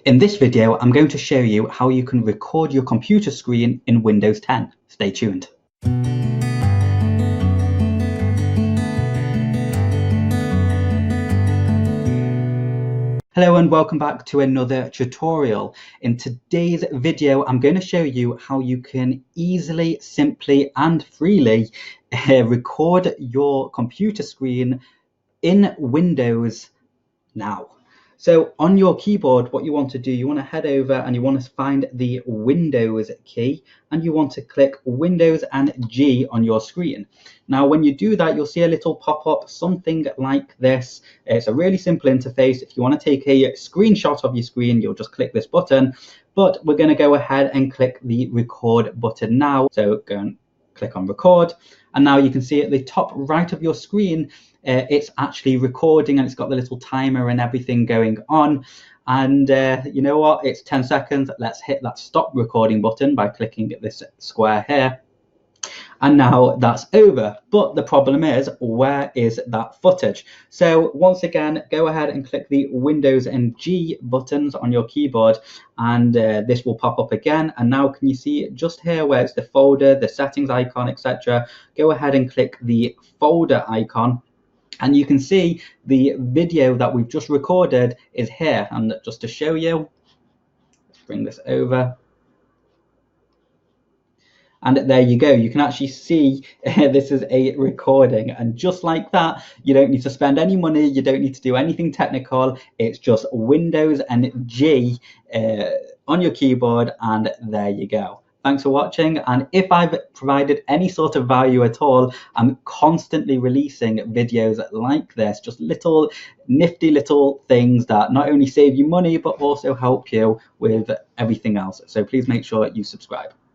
In this video, I'm going to show you how you can record your computer screen in Windows 10. Stay tuned. Hello and welcome back to another tutorial. In today's video, I'm going to show you how you can easily, simply and freely record your computer screen in Windows now. So on your keyboard, what you want to do, you want to head over and you want to find the Windows key and you want to click Windows and G on your screen. Now, when you do that, you'll see a little pop-up, something like this. It's a really simple interface. If you want to take a screenshot of your screen, you'll just click this button, but we're going to go ahead and click the record button now. So go and click on record. And now you can see at the top right of your screen, it's actually recording and it's got the little timer and everything going on. And you know what? It's 10 seconds. Let's hit that stop recording button by clicking this square here. And now that's over. But the problem is, where is that footage? So once again, go ahead and click the Windows and G buttons on your keyboard, and this will pop up again. And now can you see just here where it's the folder, the settings icon, etc. Go ahead and click the folder icon. And you can see the video that we've just recorded is here. And just to show you, let's bring this over. And there you go, you can actually see this is a recording, and just like that, you don't need to spend any money, you don't need to do anything technical. It's just Windows and G on your keyboard, and there you go. Thanks for watching, and if I've provided any sort of value at all, I'm constantly releasing videos like this, just little nifty little things that not only save you money but also help you with everything else. So please make sure you subscribe.